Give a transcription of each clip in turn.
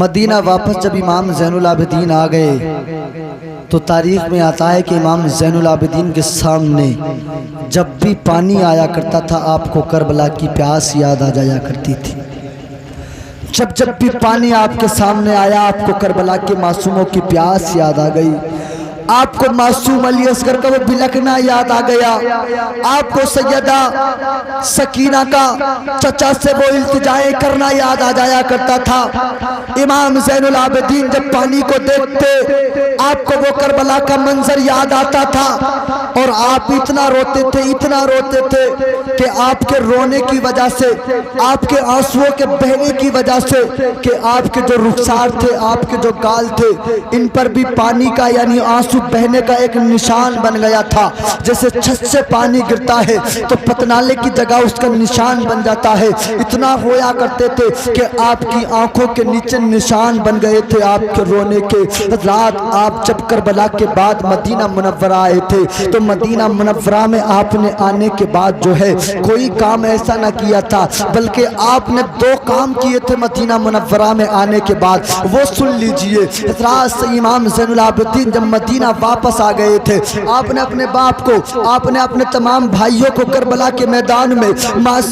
مدینہ واپس جب امام زین العابدین آ گئے تو تاریخ میں آتا ہے کہ امام زین العابدین کے سامنے جب بھی پانی آیا کرتا تھا آپ کو کربلا کی پیاس یاد آ جایا کرتی تھی۔ جب بھی پانی آپ کے سامنے آیا آپ کو کربلا کے معصوموں کی پیاس یاد آ گئی، آپ کو معصوم علی اصغر کا وہ بلکنا یاد آ گیا، آپ کو سیدہ سکینہ کا چچا سے وہ التجائیں کرنا یاد آ جایا کرتا تھا۔ امام زین العابدین جب پانی کو دیکھتے آپ کو وہ کربلا کا منظر یاد آتا تھا اور آپ اتنا روتے تھے کہ آپ کے رونے کی وجہ سے، آپ کے آنسوؤں کے بہنے کی وجہ سے کہ آپ کے جو رخسار تھے، آپ کے جو گال تھے، ان پر بھی پانی کا یعنی آنسو بہنے کا ایک نشان بن گیا تھا۔ جیسے چھت سے پانی گرتا ہے تو پتنالے کی جگہ اس کا نشان بن جاتا ہے، اتنا ہویا کرتے تھے کہ آپ کی آنکھوں کے نیچے نشان بن گئے تھے آپ کے رونے کے۔ رات آپ جب کربلا کے بعد مدینہ منورہ آئے تھے تو مدینہ منورہ میں آپ نے آنے کے بعد جو ہے کوئی کام ایسا نہ کیا تھا، بلکہ آپ نے 2 کام کیے تھے مدینہ منورہ میں آنے کے بعد، وہ سن لیجئے۔ رات سے امام زین العابدین جب مدینہ واپس آ گئے تھے، آپ نے اپنے باپ کو، آپ نے اپنے تمام بھائیوں کو کربلا کے میدان میں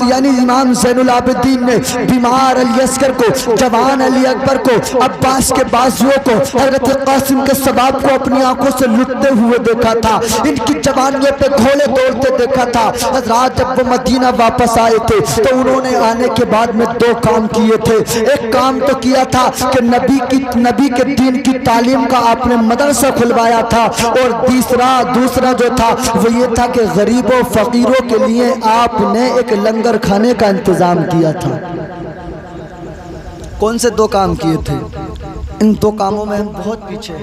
یعنی امام زین العابدین نے بیمار علی اصغر کو، جوان علی اکبر کو، عباس کے بازوؤں کو، حضرت قاسم کے ثواب کو اپنی آنکھوں سے لٹتے ہوئے دیکھا تھا، ان کی جوانیوں پہ گھوڑے دوڑتے دیکھا تھا۔ حضرات جب وہ مدینہ واپس آئے تھے تو انہوں نے آنے کے بعد میں 2 کام کیے تھے۔ ایک کام تو کیا تھا کہ نبی کے دین کی تعلیم کا آپ نے مدرسہ کھلوایا تھا، اور دوسرا جو تھا وہ یہ تھا کہ غریبوں فقیروں کے لیے آپ نے ایک لنگر کھانے کا انتظام کیا تھا۔ کون سے 2 کام کیے تھے؟ ان 2 کاموں میں ہم بہت پیچھے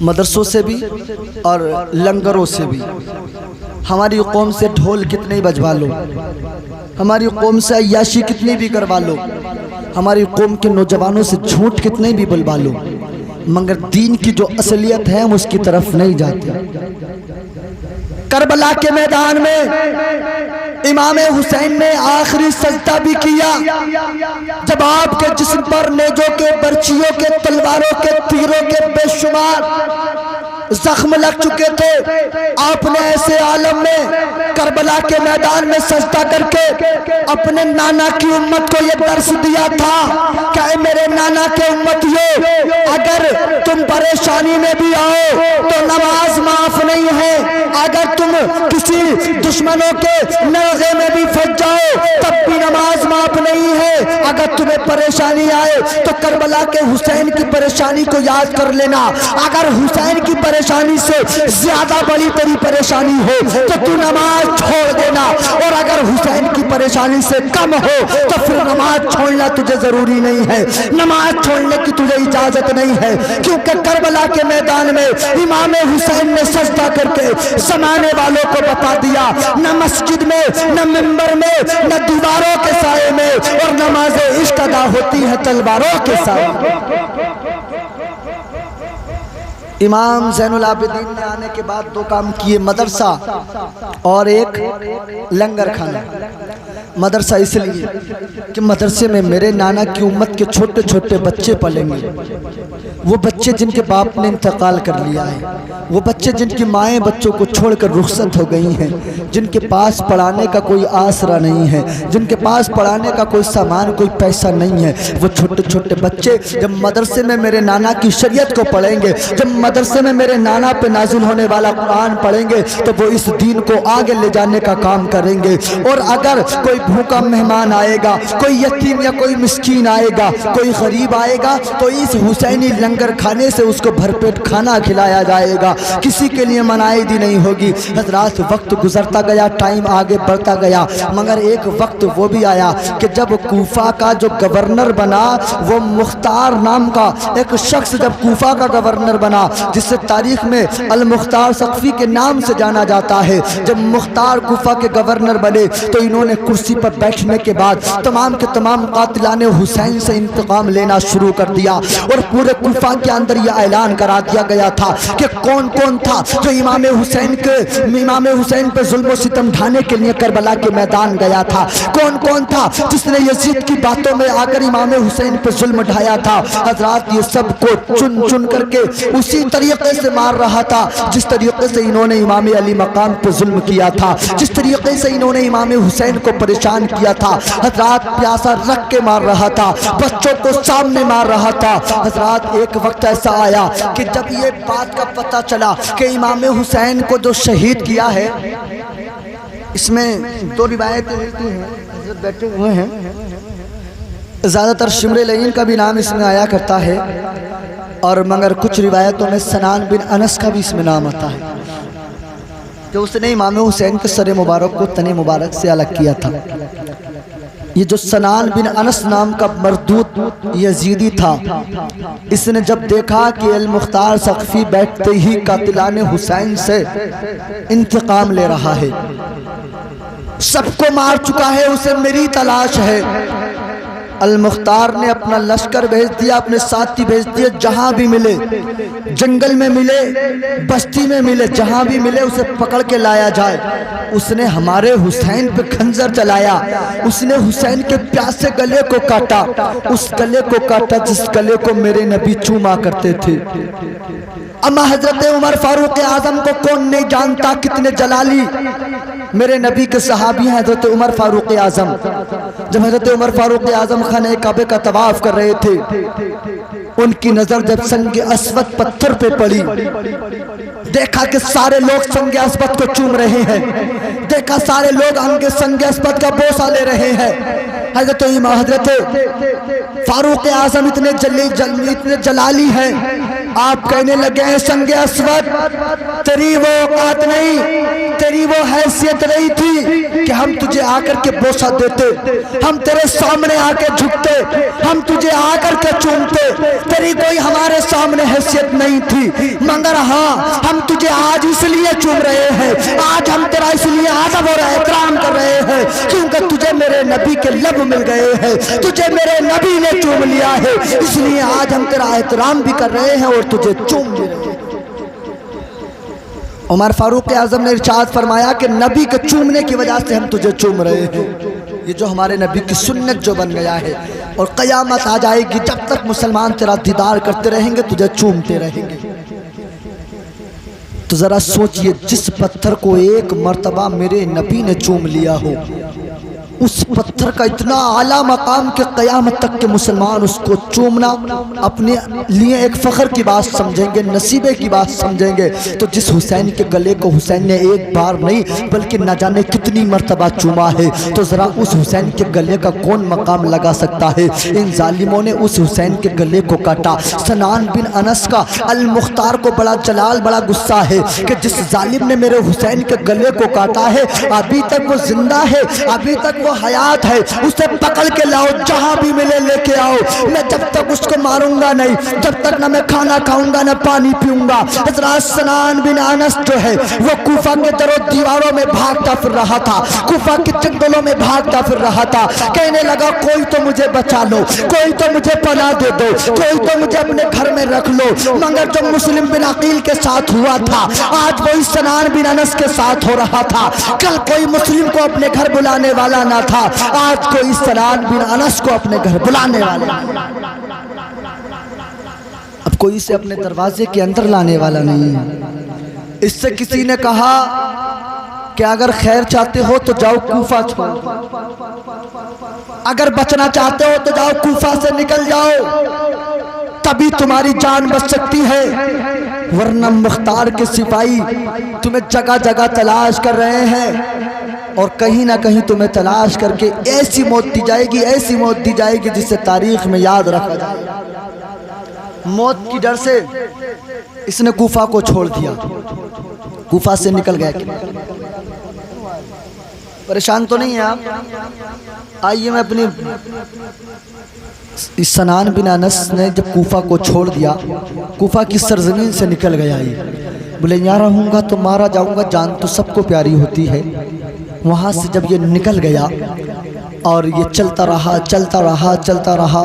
مدرسوں سے بھی اور لنگروں سے بھی۔ ہماری قوم سے ڈھول کتنے بجوا لو، ہماری قوم سے عیاشی کتنی بھی کروا لو، ہماری قوم کے نوجوانوں سے جھوٹ کتنے بھی بلوا لو، مگر دین کی جو اصلیت ہے ہم اس کی طرف نہیں جاتے۔ کربلا کے میدان میں امام حسین نے آخری سجدہ بھی کیا جب آپ کے جسم پر نیزوں کے، برچیوں کے، تلواروں کے، تیروں کے بے شمار زخم لگ چکے تھے۔ آپ نے ایسے عالم میں کربلا کے میدان میں سجدہ کر کے اپنے نانا کی امت کو یہ درس دیا تھا کہ اے میرے نانا کے امتیوں، اگر تم پریشانی میں بھی آؤ تو نماز معاف نہیں ہے، اگر تم کسی دشمنوں کے نغے میں بھی پھنس جاؤ تب بھی نماز معاف نہیں ہے، اگر تمہیں پریشانی آئے تو کربلا کے حسین کی پریشانی کو یاد کر لینا، اگر حسین کی پریشانی سے زیادہ بڑی تیری پریشانی ہو تو تو نماز چھوڑ دینا، اور اگر حسین کی پریشانی سے کم ہو تو پھر نماز چھوڑنا تجھے ضروری نہیں ہے، نماز چھوڑنے کی تجھے اجازت نہیں ہے، کیونکہ کربلا کے میدان میں امام حسین نے سجدہ کر کے زمانے والوں کو بتا دیا، نہ مسجد میں، نہ منبر میں، نہ دیواروں کے سائے میں، اور نماز عشق ادا ہوتی ہے تلواروں کے سائے میں۔ امام زین العابدین نے آنے کے بعد 2 کام کیے، مدرسہ اور ایک لنگر کھانا۔ مدرسہ اس لیے کہ مدرسے میں میرے نانا کی امت کے چھوٹے چھوٹے بچے پلیں گے، وہ بچے جن کے باپ نے انتقال کر لیا ہے، وہ بچے جن کی مائیں بچوں کو چھوڑ کر رخصت ہو گئی ہیں، جن کے پاس پڑھانے کا کوئی آسرا نہیں ہے، جن کے پاس پڑھانے کا کوئی سامان، کوئی پیسہ نہیں ہے، وہ چھوٹے چھوٹے بچے جب مدرسے میں میرے نانا کی شریعت کو پڑھیں گے، جب مدرسے میں میرے نانا پہ نازل ہونے والا قرآن پڑھیں گے تو وہ اس دین کو آگے لے جانے کا کام کریں گے۔ اور اگر کوئی بھوکا مہمان آئے گا، کوئی یتیم یا کوئی مسکین آئے گا، کوئی غریب آئے گا تو اس حسینی لنگر کھانے سے اس کو بھر پیٹ کھانا کھلایا جائے گا، کسی کے لیے منعیدی نہیں ہوگی۔ حضرات وقت گزرتا گیا، ٹائم آگے بڑھتا گیا، مگر ایک وقت وہ بھی آیا کہ جب کوفہ کا جو گورنر بنا، وہ مختار نام کا ایک شخص جب کوفہ کا گورنر بنا، جس سے تاریخ میں المختار سقفی کے نام سے جانا جاتا ہے، جب مختار کوفہ کے گورنر بنے تو انہوں نے کرسی پر بیٹھنے کے بعد تمام کے تمام قاتلان حسین سے انتقام لینا شروع کر دیا، اور پورے کوفہ خلفاء کے اندر یہ اعلان کرا دیا گیا تھا کہ کون کون تھا جو امام حسین پہ ظلم و ستم ڈھانے کے لیے کربلا کے میدان گیا تھا، کون کون تھا جس نے یزید کی باتوں میں آ کر امام حسین پہ ظلم ڈھایا تھا۔ حضرات یہ سب کو چن چن کر کے اسی طریقے سے مار رہا تھا جس طریقے سے انہوں نے امام علی مقام پہ ظلم کیا تھا، جس طریقے سے انہوں نے امام حسین کو پریشان کیا تھا۔ حضرات پیاسا رکھ کے مار رہا تھا، بچوں کو سامنے مار رہا تھا۔ حضرات ایک وقت ایسا آیا کہ جب یہ بات کا پتہ چلا کہ امام حسین کو جو شہید کیا ہے، اس میں دو روایتیں ملتی ہیں، حضرت بیٹھے ہوئے ہیں، زیادہ تر شمر لعین کا بھی نام اس میں آیا کرتا ہے، اور مگر کچھ روایتوں میں سنان بن انس کا بھی اس میں نام آتا ہے، جو اس نے امام حسین کے سر مبارک کو تن مبارک سے الگ کیا تھا۔ یہ جو سنان بن انس نام کا مردود یزیدی تھا، اس نے جب دیکھا کہ المختار ثقفی بیٹھتے ہی قاتلان حسین سے انتقام لے رہا ہے، سب کو مار چکا ہے، اسے میری تلاش ہے، المختار نے اپنا لشکر بھیج دیا، اپنے ساتھی بھیج دیے، جہاں بھی ملے، جنگل میں ملے، بستی میں ملے، جہاں بھی ملے اسے پکڑ کے لایا جائے۔ اس نے ہمارے حسین پہ خنجر چلایا، اس نے حسین کے پیاسے گلے کو کاٹا، اس گلے کو کاٹا جس گلے کو میرے نبی چوما کرتے تھے۔ اما حضرت عمر فاروق اعظم کو کون نہیں جانتا، کتنے جلالی میرے نبی کے صحابی ہیں حضرت عمر فاروق اعظم۔ جب حضرت عمر فاروق اعظم خانہ کعبہ کا طواف کر رہے تھے، ان کی نظر جب سنگ اسود پتھر پہ پڑی، دیکھا کہ سارے لوگ سنگ اسود کو چوم رہے ہیں، دیکھا سارے لوگ سنگ اسود کا بوسہ لے رہے ہیں۔ حضرت فاروق اعظم اتنے جلالی ہیں، آپ کہنے لگے ہیں سنگ اسود تیری وہ اوقات نہیں، تیری وہ حیثیت نہیں تھی کہ ہم تجھے آ کر کے بوسہ دیتے، ہم تیرے سامنے آ کے جھکتے، ہم تجھے آ کر کے چومتے، تیری کوئی ہمارے سامنے حیثیت نہیں تھی، مگر ہاں ہم تجھے آج اس لیے چوم رہے ہیں، آج ہم تیرا اس لیے ادب اور احترام کر رہے ہیں کیونکہ تجھے میرے نبی کے لب مل گئے ہیں، تجھے میرے نبی نے چوم لیا ہے، اس لیے آج ہم تیرا احترام بھی کر رہے ہیں اور تجھے چوم بھی رہے ہیں۔ عمر فاروق اعظم نے ارشاد فرمایا کہ نبی کے چومنے کی وجہ سے ہم تجھے چوم رہے ہیں، یہ جو ہمارے نبی کی سنت جو بن گیا ہے، اور قیامت آ جائے گی جب تک مسلمان تیرا دیدار کرتے رہیں گے تجھے چومتے رہیں گے۔ تو ذرا سوچئے جس پتھر کو ایک مرتبہ میرے نبی نے چوم لیا ہو، اس پتھر کا اتنا اعلیٰ مقام کہ قیامت تک کے مسلمان اس کو چومنا اپنے لیے ایک فخر کی بات سمجھیں گے، نصیبے کی بات سمجھیں گے۔ تو جس حسین کے گلے کو حسین نے ایک بار نہیں بلکہ نہ جانے کتنی مرتبہ چوما ہے، تو ذرا اس حسین کے گلے کا کون مقام لگا سکتا ہے؟ ان ظالموں نے اس حسین کے گلے کو کاٹا۔ سنان بن انس کا المختار کو بڑا جلال، بڑا غصہ ہے کہ جس ظالم نے میرے حسین کے گلے کو کاٹا ہے ابھی تک وہ زندہ ہے، ابھی تک وہ حیات ہے، اسے پکڑ کے لاؤ، جہاں بھی ملے لے کے آؤ، میں جب تک اس کو ماروں گا نہیں، جب تک نہ میں کھانا کھاؤں گا نہ پانی پیوں گا۔ حضرات سنان بن انس جو ہے وہ کوفہ کے در و دیواروں میں بھاگتا پھر رہا تھا، کوفہ کے جنگلوں میں بھاگتا پھر رہا تھا، کہنے لگا کوئی تو مجھے بچا لو، کوئی تو مجھے پناہ دے دو، کوئی تو مجھے اپنے گھر میں رکھ لو۔ مگر جو مسلم بن عقیل کے ساتھ ہوا تھا آج وہی سنان بن انس کے ساتھ ہو رہا تھا۔ کل کوئی مسلم کو اپنے گھر بلانے والا نہ تھا، آج کوئی سنان بن انس کو اپنے گھر بلانے والا، اب کوئی اسے اپنے دروازے کے اندر لانے والا نہیں ہے۔ اس سے کسی نے کہا کہ اگر خیر چاہتے ہو تو جاؤ کوفہ چھوڑ، اگر بچنا چاہتے ہو تو جاؤ کوفہ سے نکل جاؤ، تبھی تمہاری جان بچ سکتی ہے، ورنہ مختار کے سپاہی تمہیں جگہ جگہ تلاش کر رہے ہیں، اور کہیں نہ کہیں تمہیں تلاش کر کے ایسی موت دی جائے گی، ایسی موت دی جائے گی جسے تاریخ میں یاد رکھا جائے۔ موت کی ڈر سے اس نے کوفہ کو چھوڑ دیا، کوفہ سے نکل گیا۔ پریشان تو نہیں ہیں آپ؟ آئیے میں اپنی سنان بن انس نے جب کوفہ کو چھوڑ دیا، کوفہ کی سرزمین سے نکل گیا، بولے یہاں رہوں گا تو مارا جاؤں گا، جان تو سب کو پیاری ہوتی ہے۔ وہاں سے جب یہ نکل گیا اور یہ چلتا رہا چلتا رہا چلتا رہا،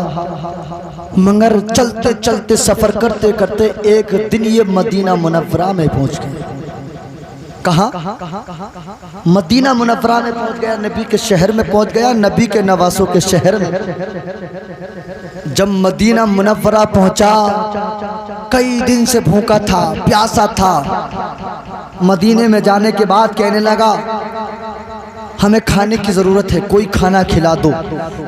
مگر چلتے چلتے سفر کرتے کرتے ایک دن یہ مدینہ منورہ میں پہنچ گئے۔ کہاں؟ مدینہ منورہ میں پہنچ گیا، نبی کے شہر میں پہنچ گیا، نبی کے نواسوں کے شہر میں۔ جب مدینہ منورہ پہنچا، کئی دن سے بھوکا تھا، پیاسا تھا۔ مدینے میں جانے کے بعد کہنے لگا ہمیں کھانے کی ضرورت ہے، کوئی کھانا کھلا دو۔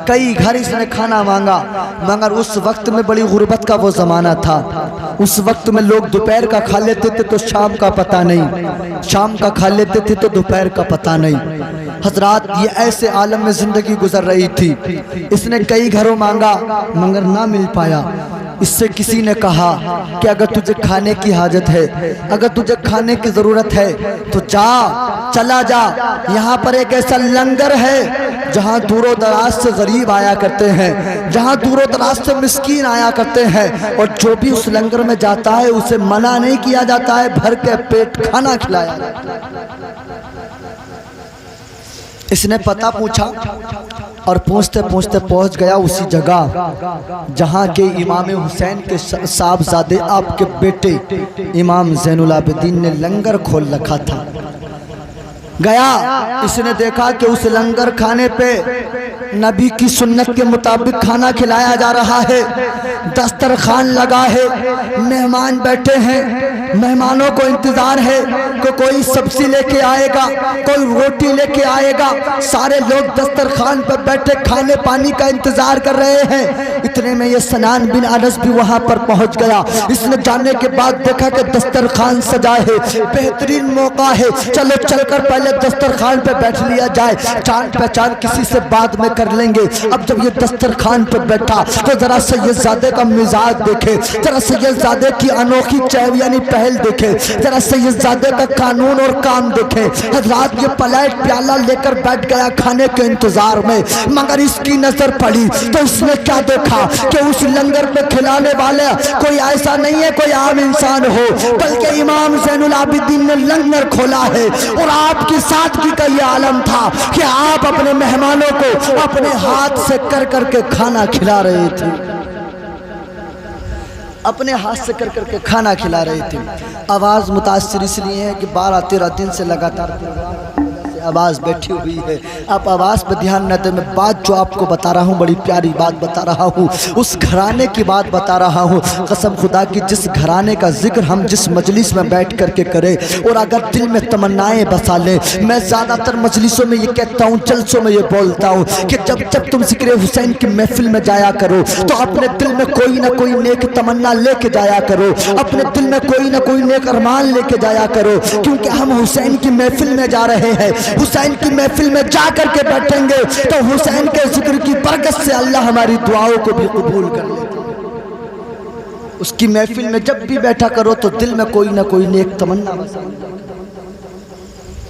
کئی گھر اس نے کھانا مانگا، مگر اس وقت میں بڑی غربت کا وہ زمانہ تھا۔ اس وقت میں لوگ دوپہر کا کھا لیتے تھے تو شام کا پتہ نہیں، شام کا کھا لیتے تھے تو دوپہر کا پتہ نہیں۔ حضرات یہ ایسے عالم میں زندگی گزر رہی تھی۔ اس نے کئی گھروں مانگا مگر نہ مل پایا۔ اس سے کسی نے کہا کہ اگر تجھے کھانے کی حاجت ہے، اگر تجھے کھانے کی ضرورت ہے تو چلا جا، یہاں پر ایک ایسا لنگر ہے جہاں دور و دراز سے غریب آیا کرتے ہیں، جہاں دور و دراز سے مسکین آیا کرتے ہیں، اور جو بھی اس لنگر میں جاتا ہے اسے منع نہیں کیا جاتا ہے، بھر کے پیٹ کھانا کھلایا جاتا ہے۔ اس نے پتہ پوچھا اور پوچھتے پوچھتے پہنچ گیا اسی جگہ جہاں کے امام حسین کے صاحبزادے آپ کے بیٹے امام زین العابدین نے لنگر کھول رکھا تھا۔ گیا، اس نے دیکھا کہ اس لنگر کھانے پہ نبی کی سنت کے مطابق کھانا کھلایا جا رہا ہے، دسترخوان لگا ہے، مہمان بیٹھے ہیں، مہمانوں کو انتظار ہے کہ کوئی سبزی لے کے آئے گا، کوئی روٹی لے کے آئے گا۔ سارے لوگ دسترخوان پر بیٹھے کھانے پانی کا انتظار کر رہے ہیں۔ اتنے میں یہ سنان بن انس بھی وہاں پر پہنچ گیا۔ اس نے جانے کے بعد دیکھا کہ دسترخوان سجا ہے، بہترین موقع ہے، چلو چل کر پہلے دسترخوان پہ بیٹھ لیا جائے، جان پہچان کسی سے بعد میں کر لیں گے۔ اب جب یہ دسترخوان پہ بیٹھا تو ذرا سیدزادے کا مزاج دیکھے، ذرا سیدزادے کی انوکھی چہل یعنی پہل دیکھے، ذرا سیدزادے کا قانون اور کام دیکھے۔ حضرات یہ پلیٹ پیالہ لے کر بیٹھ گیا کھانے کے انتظار میں، مگر اس کی نظر پڑی تو اس نے کیا دیکھا کہ اس لنگر پہ کھلانے والا کوئی ایسا نہیں ہے کوئی عام انسان ہو، بلکہ امام زین العابدین نے لنگر کھولا ہے، اور آپ کی سادگی کا یہ عالم تھا کہ آپ اپنے مہمانوں کو اپنے ہاتھ سے کر کر کے کھانا کھلا رہے تھے، اپنے ہاتھ سے کر کر کے کھانا کھلا رہے تھے۔ آواز متاثر اس لیے ہے کہ 12-13 دن سے لگاتار آواز بیٹھی ہوئی ہے، آپ آواز پہ دھیان نہ دیں۔ میں بات جو آپ کو بتا رہا ہوں بڑی پیاری بات بتا رہا ہوں، اس گھرانے کی بات بتا رہا ہوں۔ قسم خدا کی جس گھرانے کا ذکر ہم جس مجلس میں بیٹھ کر کے کریں اور اگر دل میں تمنائیں بسا لیں، میں زیادہ تر مجلسوں میں یہ کہتا ہوں، جلسوں میں یہ بولتا ہوں کہ جب تم ذکر حسین کی محفل میں جایا کرو تو اپنے دل میں کوئی نہ کوئی نیک تمنا لے کے جایا کرو، اپنے دل میں کوئی نہ کوئی نیک ارمان لے کے جایا کرو، کیونکہ ہم حسین کی محفل میں جا رہے ہیں۔ حسین کی محفل میں جا کر کے بیٹھیں گے تو حسین کے ذکر کی برکت سے اللہ ہماری دعاؤں کو بھی قبول کر لے گا۔ اس کی محفل میں جب بھی بیٹھا کرو تو دل میں کوئی نہ کوئی نیک تمنا،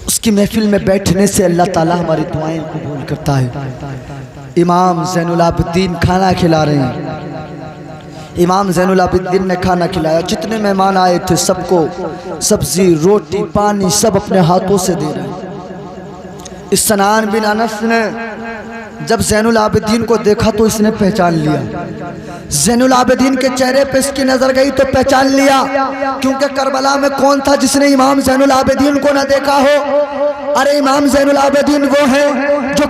اس کی محفل میں بیٹھنے سے اللہ تعالیٰ ہماری دعائیں قبول کرتا ہے۔ امام زین العابدین کھانا کھلا رہے ہیں، امام زین العابدین نے کھانا کھلایا، جتنے مہمان آئے تھے سب کو سبزی روٹی پانی سب اپنے ہاتھوں سے دے رہے ہیں۔ اس سنان بن انس نے جب زین العابدین کو دیکھا تو اس نے پہچان لیا، زین العابدین کے چہرے پہ اس کی نظر گئی تو پہچان لیا، کیونکہ کربلا میں کون تھا جس نے امام زین العابدین کو نہ دیکھا ہو؟ ارے امام زین العابدین وہ ہیں جو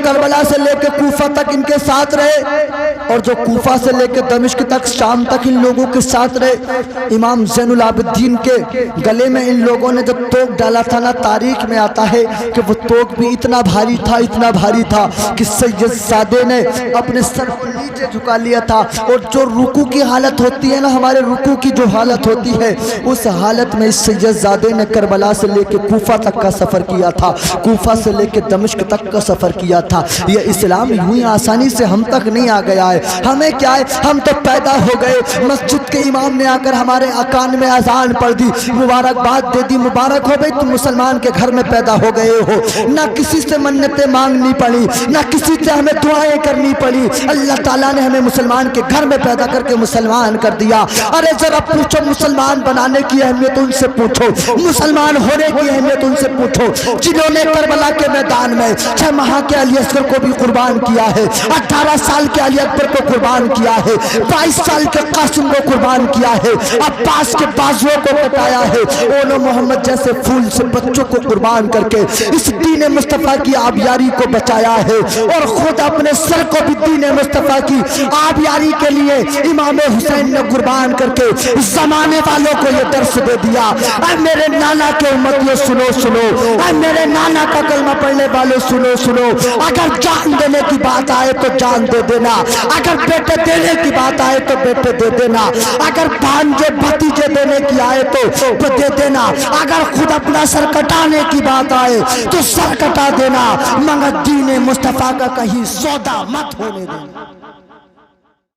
کربلا سے لے کے کوفہ تک ان کے ساتھ رہے، اور جو کوفہ سے لے کے دمشق تک شام تک ان لوگوں کے ساتھ رہے۔ امام زین العابدین کے گلے میں ان لوگوں نے جب توق ڈالا تھا نا، تاریخ میں آتا ہے کہ وہ توق بھی اتنا بھاری تھا کہ سیدزادے نے اپنے سر کو نیچے جھکا لیا تھا، اور جو رکوع کی حالت ہوتی ہے نا، ہمارے رکوع کی جو حالت ہوتی ہے، اس حالت میں اس سیدزادے نے کربلا سے لے کے کوفہ تک کا سفر کیا تھا، کوفہ سے لے کے دمشق تک کا سفر کیا تھا۔ یہ اسلام یوں ہی آسانی سے ہم تک نہیں آ گیا ہے، ہمیں کیا ہے، ہم تو پیدا ہو گئے، مسجد کے امام نے آ کر ہمارے کان میں اذان پڑھ دی، مبارکباد دے دی، مبارک ہو بھئی تم مسلمان کے گھر میں پیدا ہو گئے ہو۔ نہ کسی سے منتیں مانگنی پڑی، نہ کسی سے ہمیں دعائیں کرنی پڑی، اللہ تعالیٰ نے ہمیں مسلمان کے گھر میں پیدا کر کے مسلمان کر دیا۔ ارے ذرا پوچھو، مسلمان بنانے کی اہمیت ان سے پوچھو، مسلمان ہونے کی اہمیت ان سے پوچھو جنہوں نے کربلا کے میدان میں 6 ماہ کے علی اصغر کو بھی قربان کیا ہے، 18 سال کے علی اکبر کو قربان کیا ہے، 22 سال کے قاسم کو قربان کیا ہے، عباس کے بازوؤں کو کٹایا ہے، اونو محمد جیسے پھول سے بچوں کو قربان کر کے اس دین مصطفیٰ کی آبیاری کو بچایا ہے، اور خود اپنے سر کو بھی دین مصطفیٰ کی آبیاری کے لیے امام حسین نے قربان کر کے زمانے والوں کو یہ درس دے دیا۔ اے میرے نانا کے امتیوں سنو سنو، اے میرے نانا کا کلمہ پڑھنے والوں سنو سنو، اگر جان دینے کی بات آئے تو جان دے دینا، اگر بیٹے دینے کی بات آئے تو بیٹے دے دینا، اگر بھانجے بھتیجے دینے کی آئے تو دے دینا، اگر خود اپنا سر کٹانے کی بات آئے تو سر کٹا دینا، مگر دین مصطفیٰ کا کہیں سودا مت ہونے دینا۔